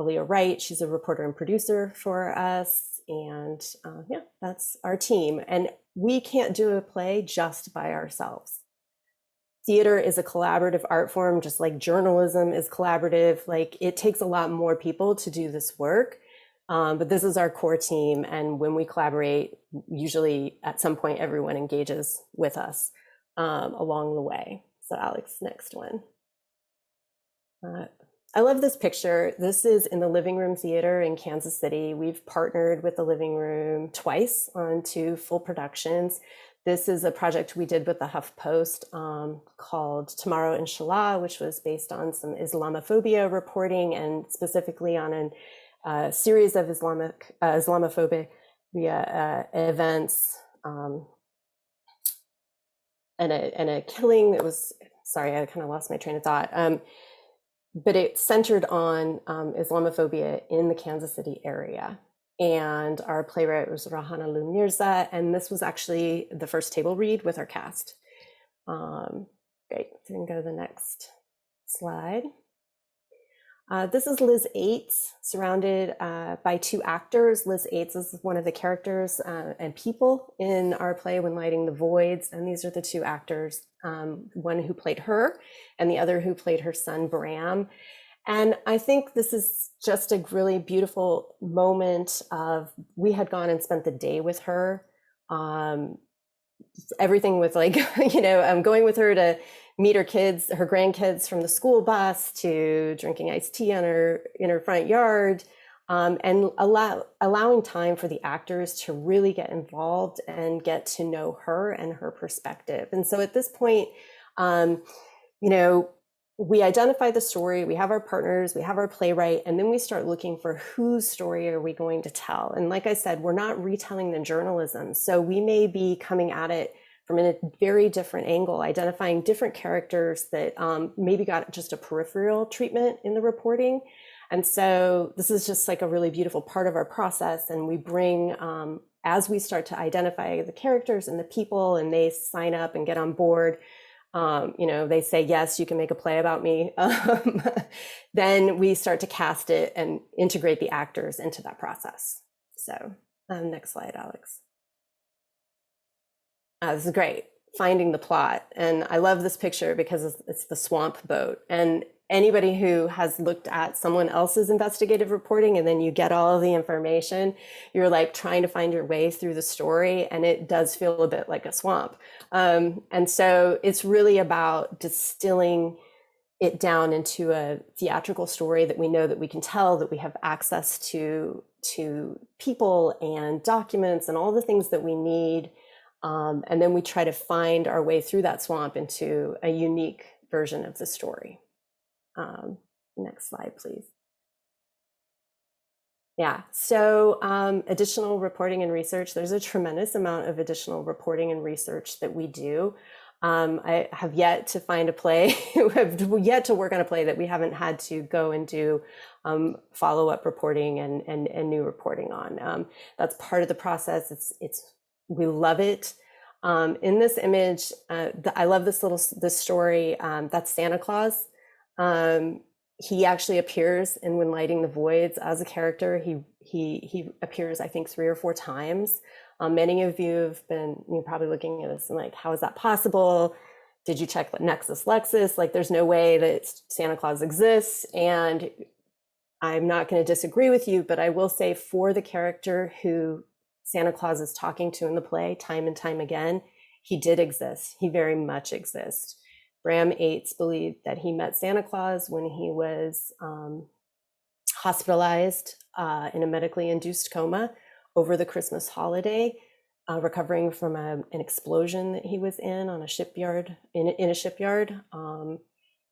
Aaliyah Wright, she's a reporter and producer for us. And yeah, that's our team. And we can't do a play just by ourselves. Theater is a collaborative art form, just like journalism is collaborative. Like, it takes a lot more people to do this work. But this is our core team. And when we collaborate, usually at some point, everyone engages with us along the way. So Alex, next one. I love this picture. This is in the Living Room Theater in Kansas City. We've partnered with the Living Room twice on 2 full productions. This is a project we did with the HuffPost called Tomorrow Inshallah, which was based on some Islamophobia reporting and specifically on a series of Islamophobia events and a killing that was, sorry, I kind of lost my train of thought. But it centered on Islamophobia in the Kansas City area. And our playwright was Rahana Lou Mirza, and this was actually the first table read with our cast. Great, so we can go to the next slide. This is Liz Yates, surrounded by two actors. Liz Yates is one of the characters and people in our play, When Lighting the Voids, and these are the two actors, one who played her and the other who played her son, Bram. And I think this is just a really beautiful moment of, we had gone and spent the day with her. Everything with like, I'm going with her to meet her kids, her grandkids from the school bus, to drinking iced tea in her front yard, and allowing time for the actors to really get involved and get to know her and her perspective. And so at this point, we identify the story, we have our partners, we have our playwright, and then we start looking for whose story are we going to tell. And like I said, we're not retelling the journalism. So we may be coming at it from a very different angle, identifying different characters that maybe got just a peripheral treatment in the reporting. And so this is just like a really beautiful part of our process. And we bring, as we start to identify the characters and the people, and they sign up and get on board, they say, yes, you can make a play about me. Then we start to cast it and integrate the actors into that process. So next slide, Alex. This is great, finding the plot. And I love this picture because it's the swamp boat. And anybody who has looked at someone else's investigative reporting and then you get all of the information, you're like trying to find your way through the story, and it does feel a bit like a swamp. And so it's really about distilling it down into a theatrical story that we know that we can tell, that we have access to people and documents and all the things that we need. And then we try to find our way through that swamp into a unique version of the story. Next slide, please. Yeah, so additional reporting and research. There's a tremendous amount of additional reporting and research that we do. I have yet to find a play, have yet to work on a play that we haven't had to go and do follow-up reporting and new reporting on. That's part of the process. We love it. In this image, I love this story. That's Santa Claus. He actually appears in When Lighting the Voids as a character. He appears, I think, 3 or 4 times. Many of you have been probably looking at this and like, how is that possible? Did you check Nexus Lexis? Like, there's no way that Santa Claus exists. And I'm not going to disagree with you, but I will say, for the character who Santa Claus is talking to in the play time and time again, he did exist. He very much exists. Bram Yates believed that he met Santa Claus when he was hospitalized in a medically induced coma over the Christmas holiday, recovering from an explosion that he was in on a shipyard, in a shipyard.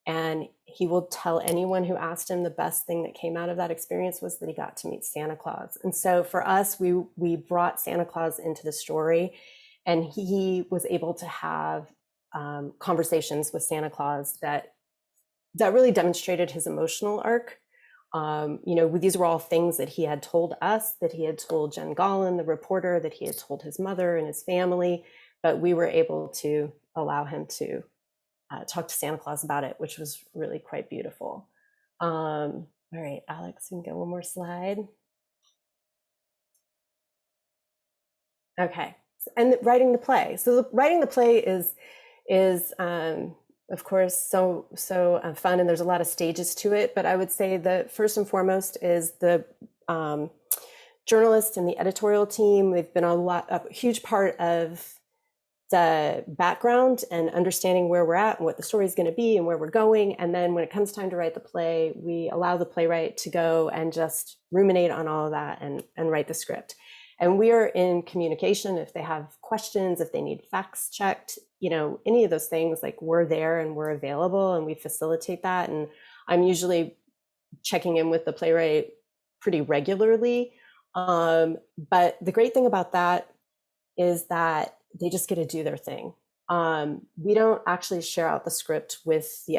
And he will tell anyone who asked him, the best thing that came out of that experience was that he got to meet Santa Claus. And so for us, we brought Santa Claus into the story, and he was able to have conversations with Santa Claus that really demonstrated his emotional arc. These were all things that he had told us, that he had told Jen Gollin, the reporter, that he had told his mother and his family, but we were able to allow him to talk to Santa Claus about it, which was really quite beautiful. All right, Alex, we can go one more slide. Okay, and writing the play. So writing the play is of course so fun, and there's a lot of stages to it. But I would say that first and foremost is the journalists and the editorial team. They've been a huge part of the background and understanding where we're at and what the story is going to be and where we're going. And then when it comes time to write the play, we allow the playwright to go and just ruminate on all of that and write the script. And we are in communication if they have questions, if they need facts checked, any of those things, like, we're there and we're available and we facilitate that. And I'm usually checking in with the playwright pretty regularly. But the great thing about that is that they just get to do their thing. We don't actually share out the script with the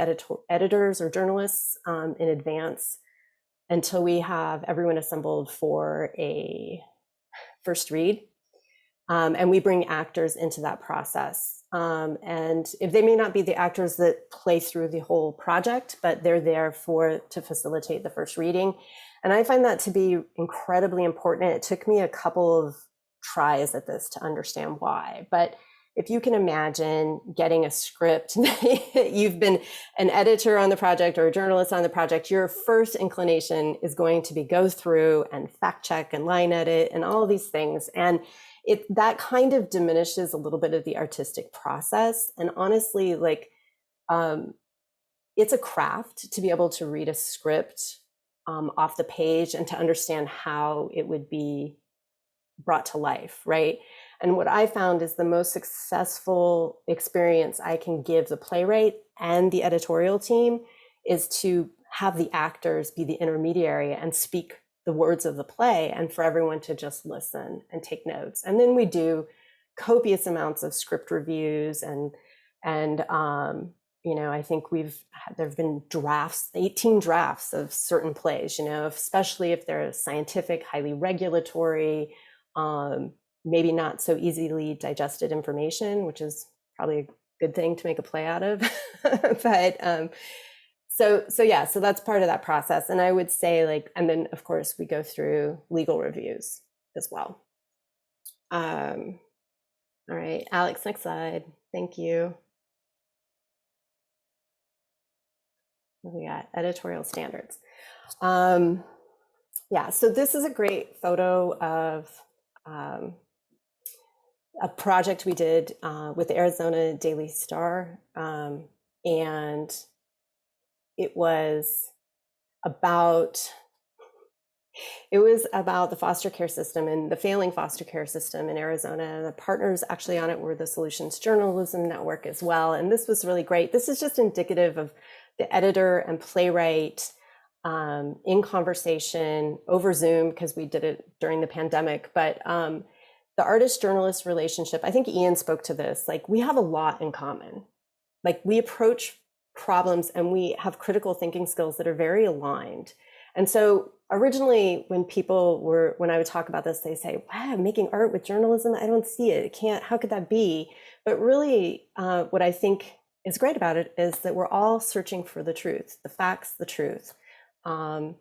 editors or journalists in advance until we have everyone assembled for a first read. And we bring actors into that process. And if they may not be the actors that play through the whole project, but they're there to facilitate the first reading. And I find that to be incredibly important. It took me a couple of tries at this to understand why. But if you can imagine getting a script, you've been an editor on the project or a journalist on the project, your first inclination is going to be go through and fact check and line edit and all these things. And that kind of diminishes a little bit of the artistic process. And honestly, like, it's a craft to be able to read a script off the page and to understand how it would be brought to life, right? And what I found is the most successful experience I can give the playwright and the editorial team is to have the actors be the intermediary and speak the words of the play, and for everyone to just listen and take notes. And then we do copious amounts of script reviews and I think there've been 18 drafts of certain plays, especially if they're scientific, highly regulatory, maybe not so easily digested information, which is probably a good thing to make a play out of. But so that's part of that process. And I would say and then of course we go through legal reviews as well. All right, Alex, next slide. Thank you. What we got? Editorial standards. So this is a great photo of a project we did with the Arizona Daily Star. And it was about the foster care system and the failing foster care system in Arizona. The partners actually on it were the Solutions Journalism Network as well. And this was really great. This is just indicative of the editor and playwright in conversation over Zoom, because we did it during the pandemic. But the artist-journalist relationship, I think Ian spoke to this, we have a lot in common. We approach problems and we have critical thinking skills that are very aligned. And so originally when I would talk about this, they say, wow, making art with journalism, I don't see it. How could that be? But really what I think is great about it is that we're all searching for the truth, the facts, the truth. And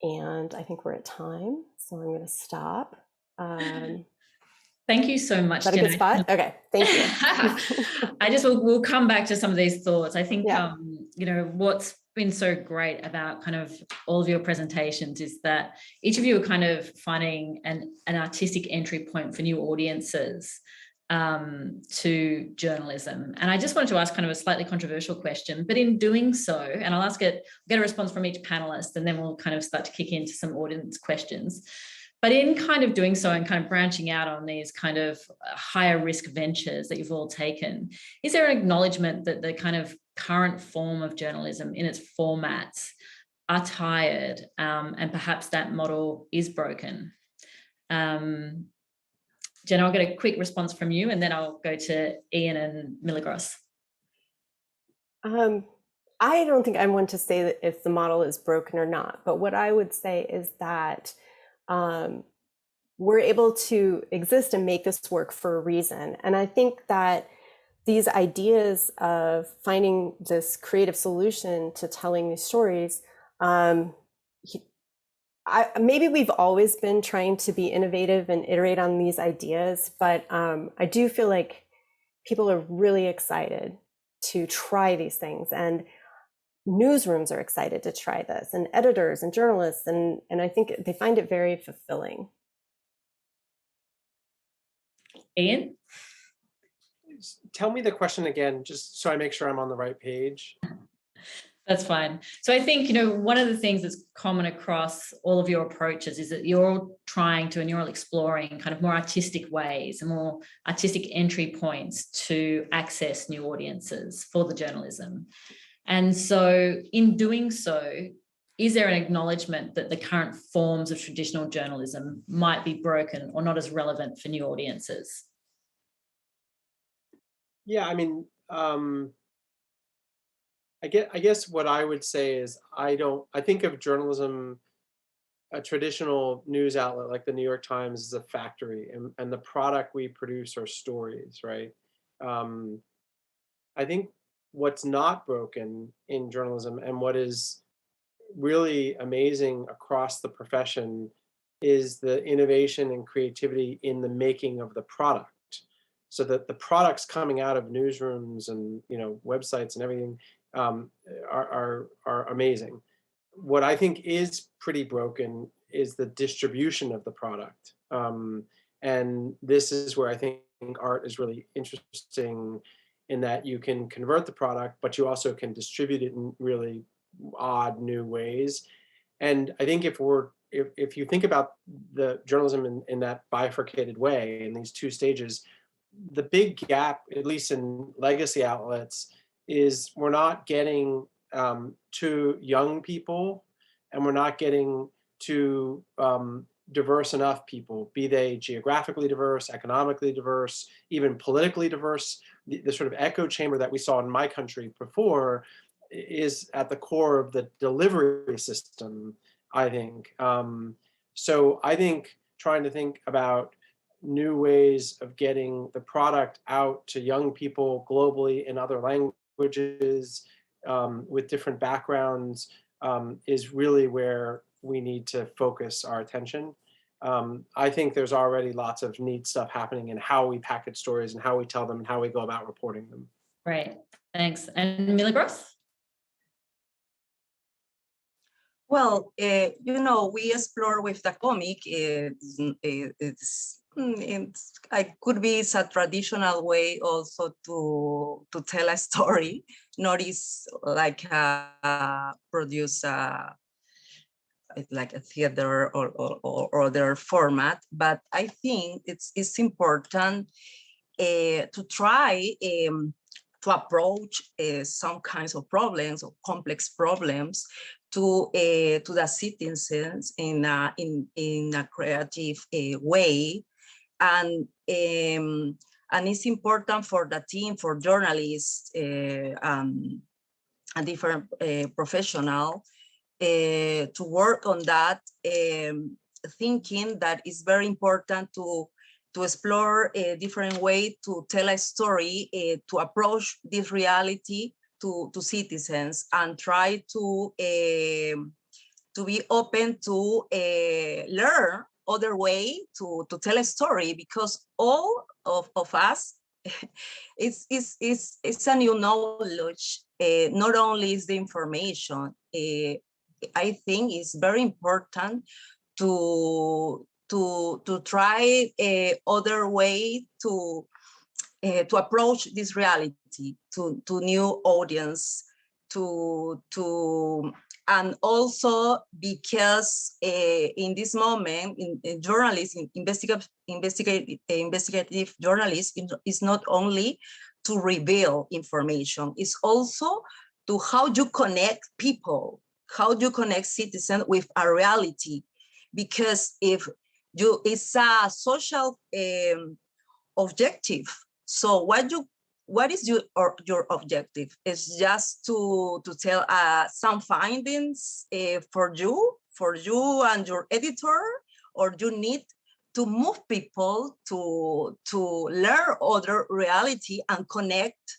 I think we're at time, so I'm going to stop. Thank you so much. Is that a good spot? Okay, thank you. We'll come back to some of these thoughts. I think, Yeah. What's been so great about kind of all of your presentations is that each of you are kind of finding an artistic entry point for new audiences to journalism. And I just wanted to ask kind of a slightly controversial question, but in doing so, and I'll get a response from each panelist, and then we'll kind of start to kick into some audience questions. But in kind of doing so and kind of branching out on these kind of higher risk ventures that you've all taken, is there an acknowledgement that the kind of current form of journalism in its formats are tired, and perhaps that model is broken? Jenna, I'll get a quick response from you, and then I'll go to Ian and Milagros. I don't think I want to say that if the model is broken or not, but what I would say is that we're able to exist and make this work for a reason. And I think that these ideas of finding this creative solution to telling these stories, maybe we've always been trying to be innovative and iterate on these ideas, but I do feel like people are really excited to try these things, and newsrooms are excited to try this, and editors and journalists, and I think they find it very fulfilling. Ian? Tell me the question again, just so I make sure I'm on the right page. That's fine. So I think, one of the things that's common across all of your approaches is that you're all trying to, and you're all exploring kind of more artistic ways and more artistic entry points to access new audiences for the journalism. And so in doing so, is there an acknowledgement that the current forms of traditional journalism might be broken or not as relevant for new audiences? Yeah, I mean, I guess what I would say is I think of journalism a traditional news outlet like the New York Times is a factory, and the product we produce are stories, right? I think what's not broken in journalism and what is really amazing across the profession is the innovation and creativity in the making of the product. So that the products coming out of newsrooms and websites and everything are amazing. What I think is pretty broken is the distribution of the product. And this is where I think art is really interesting, in that you can convert the product, but you also can distribute it in really odd new ways. And I think if you think about the journalism in that bifurcated way, in these two stages, the big gap, at least in legacy outlets, is we're not getting to young people, and we're not getting to diverse enough people, be they geographically diverse, economically diverse, even politically diverse. The sort of echo chamber that we saw in my country before is at the core of the delivery system, I think. So I think trying to think about new ways of getting the product out to young people globally in other languages, with different backgrounds, is really where we need to focus our attention. I think there's already lots of neat stuff happening in how we package stories and how we tell them and how we go about reporting them. Great, thanks. And Milagros? Well, we explore with the comic. Could be a traditional way also to tell a story, not is like produce like a theater or other format. But I think it's important to try to approach some kinds of problems or complex problems to the citizens in a creative way, and it's important for the team, for journalists, and different professional to work on that, thinking that it's very important to explore a different way to tell a story, to approach this reality to citizens, and try to be open to learn other way to tell a story, because all of us, it's a new knowledge. Not only is the information, I think it's very important to try other way to approach this reality to new audience, and also because in this moment in journalism, investigative journalism is not only to reveal information, it's also to how you connect people, how you connect citizens with a reality. Because if it's a social objective, so what is your objective? Is just to tell some findings for you and your editor, or you need to move people to learn other reality and connect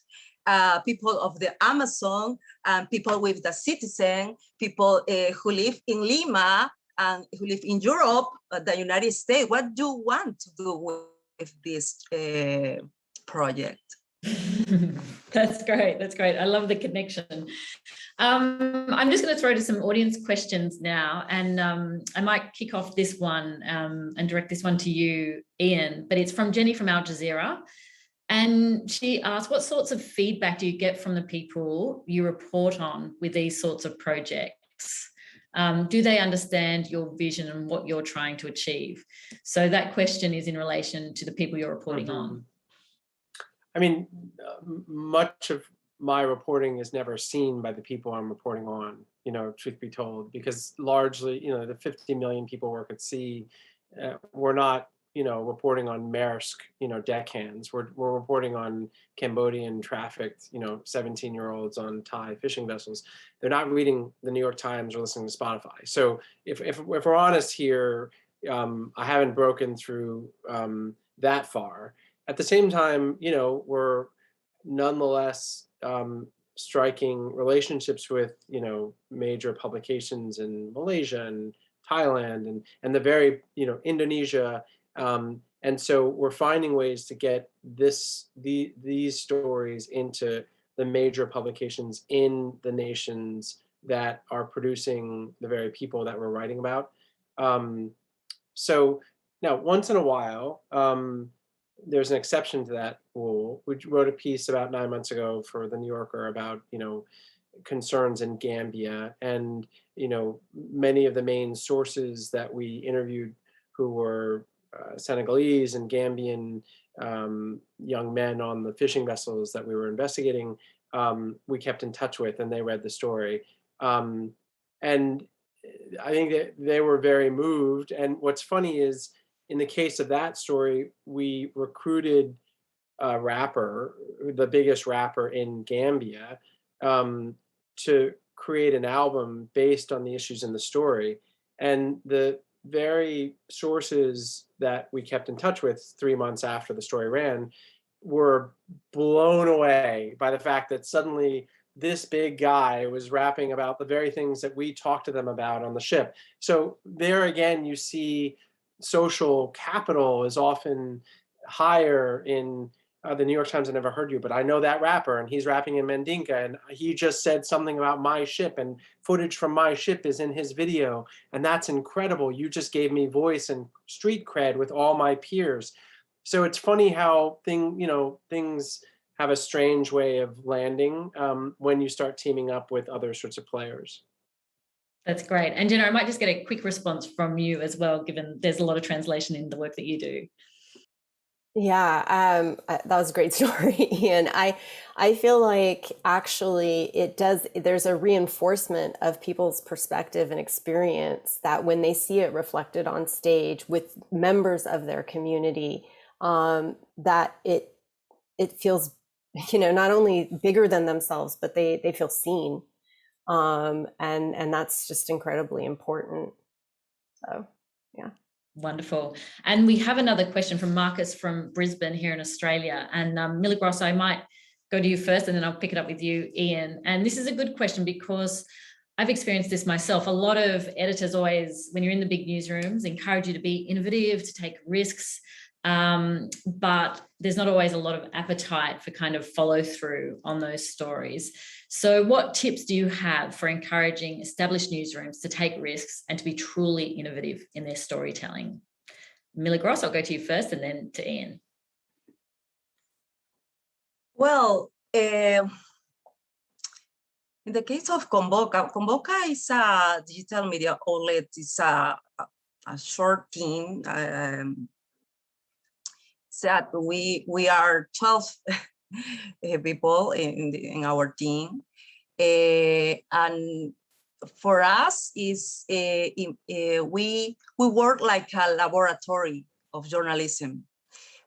people of the Amazon and people with the citizen, people who live in Lima and who live in Europe, the United States? What do you want to do with this project? That's great. That's great. I love the connection. I'm just going to throw to some audience questions now, and I might kick off this one and direct this one to you, Ian, but it's from Jenny from Al Jazeera. And she asked, what sorts of feedback do you get from the people you report on with these sorts of projects? Do they understand your vision and what you're trying to achieve? So that question is in relation to the people you're reporting on. I mean, much of my reporting is never seen by the people I'm reporting on, truth be told, because largely, the 50 million people work at sea, we're not, reporting on Maersk, deckhands. We're reporting on Cambodian trafficked, 17-year-olds on Thai fishing vessels. They're not reading the New York Times or listening to Spotify. So if we're honest here, I haven't broken through that far. At the same time, we're nonetheless striking relationships with, major publications in Malaysia and Thailand and the very, Indonesia. And so we're finding ways to get these stories into the major publications in the nations that are producing the very people that we're writing about. So now, once in a while, there's an exception to that rule. We wrote a piece about 9 months ago for the New Yorker about, concerns in Gambia, and many of the main sources that we interviewed, who were Senegalese and Gambian young men on the fishing vessels that we were investigating, we kept in touch with, and they read the story. And I think that they were very moved. And what's funny is, in the case of that story, we recruited a rapper, the biggest rapper in Gambia, to create an album based on the issues in the story. And the very sources that we kept in touch with 3 months after the story ran were blown away by the fact that suddenly this big guy was rapping about the very things that we talked to them about on the ship. So there again, you see social capital is often higher in the New York Times. I never heard you, but I know that rapper, and he's rapping in Mandinka, and he just said something about my ship, and footage from my ship is in his video, and that's incredible. You just gave me voice and street cred with all my peers. So it's funny how things have a strange way of landing when you start teaming up with other sorts of players. That's great. And I might just get a quick response from you as well, given there's a lot of translation in the work that you do. Yeah, that was a great story. And I feel like actually there's a reinforcement of people's perspective and experience that when they see it reflected on stage with members of their community, that it feels, not only bigger than themselves, but they feel seen. And that's just incredibly important. So, yeah. Wonderful. And we have another question from Marcus from Brisbane here in Australia. And Miligrosso, I might go to you first, and then I'll pick it up with you, Ian. And this is a good question because I've experienced this myself. A lot of editors always, when you're in the big newsrooms, encourage you to be innovative, to take risks. But there's not always a lot of appetite for kind of follow through on those stories. So what tips do you have for encouraging established newsrooms to take risks and to be truly innovative in their storytelling? Miligrosso, I'll go to you first, and then to Ian. Well, in the case of Convoca is a digital media outlet. It's a short team. That we are 12 people in our team, and for us is we work like a laboratory of journalism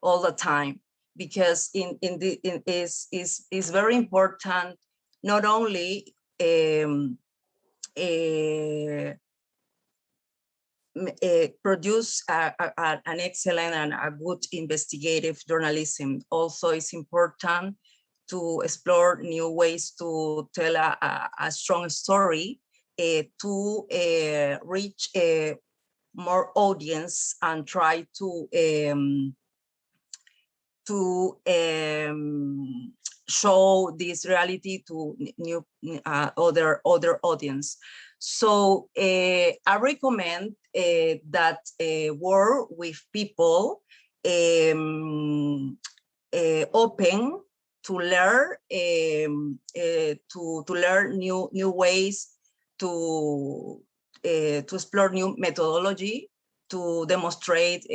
all the time, because is very important not only produce an excellent and a good investigative journalism. Also, it's important to explore new ways to tell a strong story, to reach more audience and try to show this reality to new other audience. So I recommend that work with people open to learn, to learn new ways, to explore new methodology, to demonstrate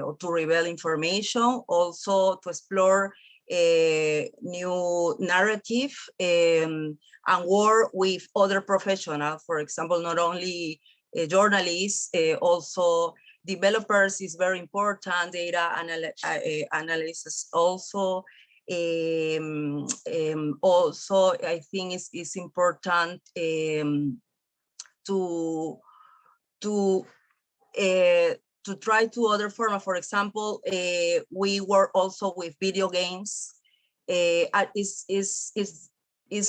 or to reveal information, also to explore new narrative, and work with other professionals. For example, not only journalists, also developers is very important, data analysis also. Also, I think it's important to try to other format. For example, we work also with video games. It's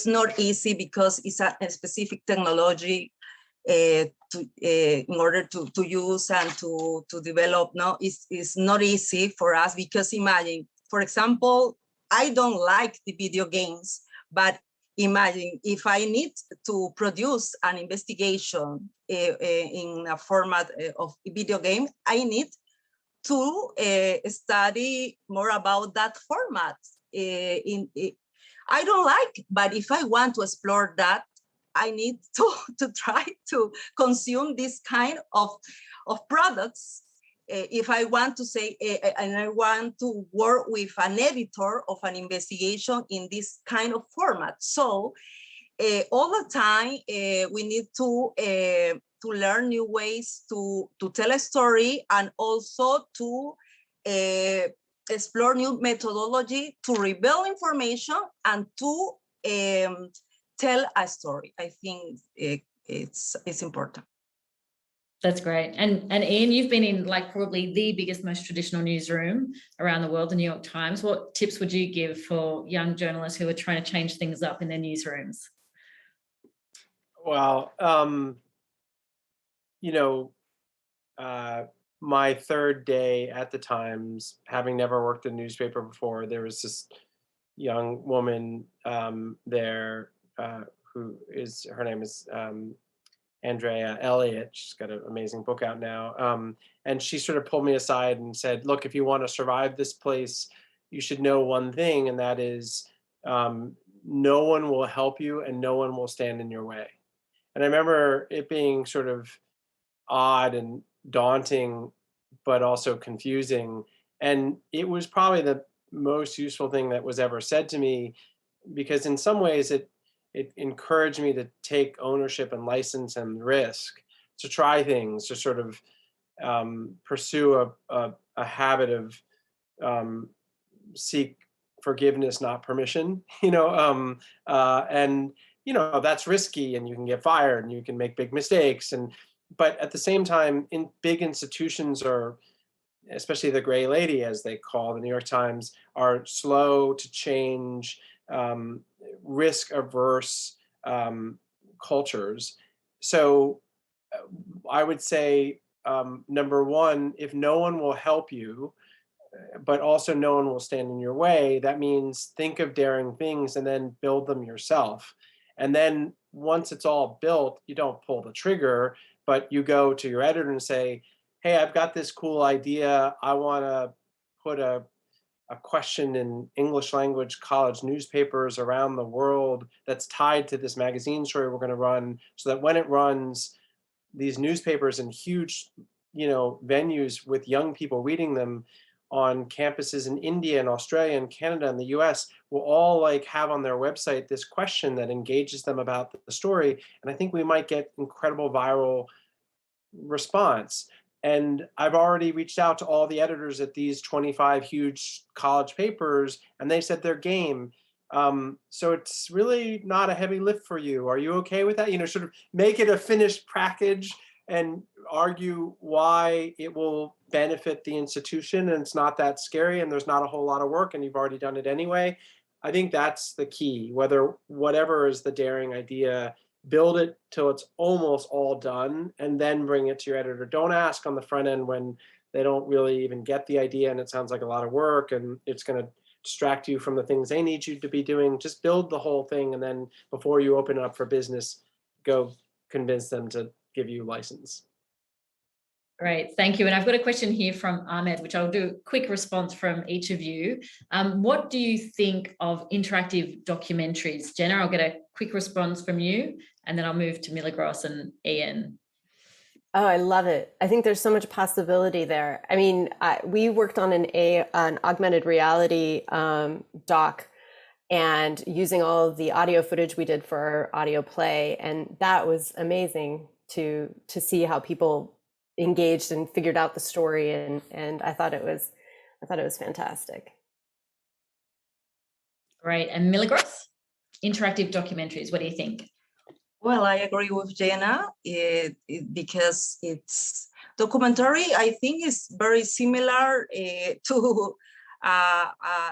not easy because it's a specific technology in order to use and to develop. No, it's not easy for us because imagine, for example, I don't like the video games, but imagine if I need to produce an investigation in a format of a video game, I need to study more about that format. I don't like, but if I want to explore that, I need to try to consume this kind of products. If I want to say, and I want to work with an editor of an investigation in this kind of format. So all the time, we need to learn new ways to tell a story, and also to explore new methodology to reveal information and to tell a story. I think it's important. That's great. And Ian, you've been in like probably the biggest, most traditional newsroom around the world, the New York Times. What tips would you give for young journalists who are trying to change things up in their newsrooms? Well, my third day at the Times, having never worked in a newspaper before, there was this young woman there her name is Andrea Elliott. She's got an amazing book out now. And she sort of pulled me aside and said, look, if you want to survive this place, you should know one thing, and that is no one will help you and no one will stand in your way. And I remember it being sort of odd and daunting, but also confusing. And it was probably the most useful thing that was ever said to me, because in some ways it encouraged me to take ownership and license and risk, to try things, to sort of pursue a habit of seek forgiveness, not permission, and that's risky, and you can get fired and you can make big mistakes. But at the same time, in big institutions, or especially the gray lady, as they call the New York Times, are slow to change, risk-averse cultures. So I would say, number one, if no one will help you, but also no one will stand in your way, that means think of daring things and then build them yourself. And then once it's all built, you don't pull the trigger, but you go to your editor and say, hey, I've got this cool idea. I want to put a question in English language college newspapers around the world that's tied to this magazine story we're going to run, so that when it runs, these newspapers in huge, venues with young people reading them on campuses in India and Australia and Canada and the US will all have on their website this question that engages them about the story. And I think we might get incredible viral response. And I've already reached out to all the editors at these 25 huge college papers, and they said they're game. So it's really not a heavy lift for you. Are you okay with that? Sort of make it a finished package and argue why it will benefit the institution, and it's not that scary, and there's not a whole lot of work, and you've already done it anyway. I think that's the key. Whatever is the daring idea, build it till it's almost all done, and then bring it to your editor. Don't ask on the front end when they don't really even get the idea and it sounds like a lot of work and it's going to distract you from the things they need you to be doing. Just build the whole thing, and then before you open it up for business, go convince them to give you license. Great, thank you. And I've got a question here from Ahmed, which I'll do a quick response from each of you. What do you think of interactive documentaries? Jenna, I'll get a quick response from you, and then I'll move to Milagros and Ian. Oh, I love it. I think there's so much possibility there. I mean, we worked on an augmented reality doc, and using all of the audio footage we did for our audio play, and that was amazing to see how people engaged and figured out the story, and I thought it was fantastic. Great. And Milagros, interactive documentaries, what do you think? Well, I agree with Jenna because it's documentary, I think, is very similar to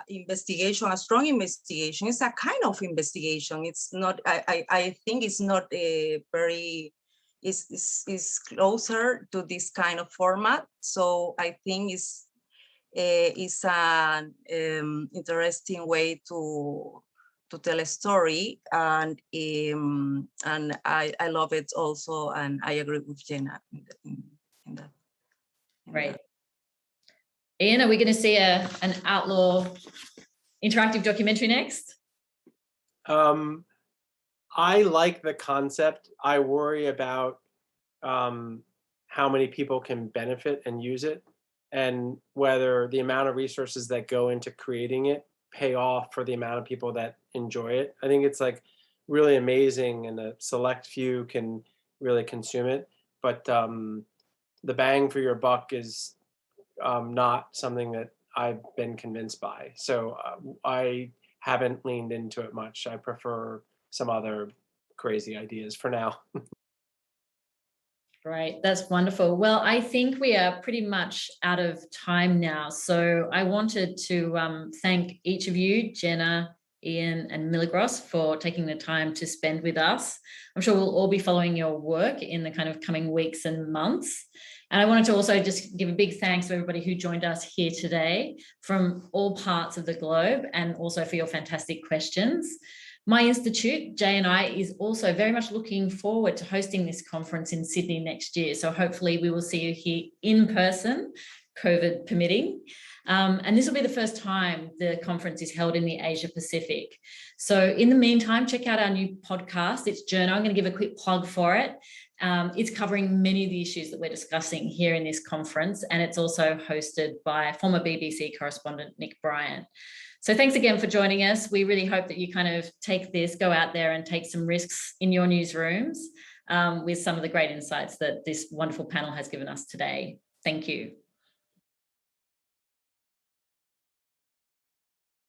investigation, a strong investigation. It's a kind of investigation. It's not, I think it's not a very, is closer to this kind of format. So I think it's an interesting way to tell a story, and I love it also, and I agree with Jenna in that. Great. Ian, are we going to see an Outlaw interactive documentary next? I like the concept. I worry about how many people can benefit and use it, and whether the amount of resources that go into creating it pay off for the amount of people that enjoy it. I think it's like really amazing, and a select few can really consume it, but the bang for your buck is not something that I've been convinced by. So I haven't leaned into it much. I prefer some other crazy ideas for now. Great, that's wonderful. Well, I think we are pretty much out of time now. So I wanted to thank each of you, Jenna, Ian, and Milagros, for taking the time to spend with us. I'm sure we'll all be following your work in the kind of coming weeks and months. And I wanted to also just give a big thanks to everybody who joined us here today from all parts of the globe, and also for your fantastic questions. My institute, J&I, is also very much looking forward to hosting this conference in Sydney next year. So hopefully we will see you here in person, COVID permitting. And this will be the first time the conference is held in the Asia Pacific. So in the meantime, check out our new podcast. It's Journal. I'm going to give a quick plug for it. It's covering many of the issues that we're discussing here in this conference, and it's also hosted by former BBC correspondent Nick Bryant. So thanks again for joining us. We really hope that you kind of take this, go out there and take some risks in your newsrooms with some of the great insights that this wonderful panel has given us today. Thank you.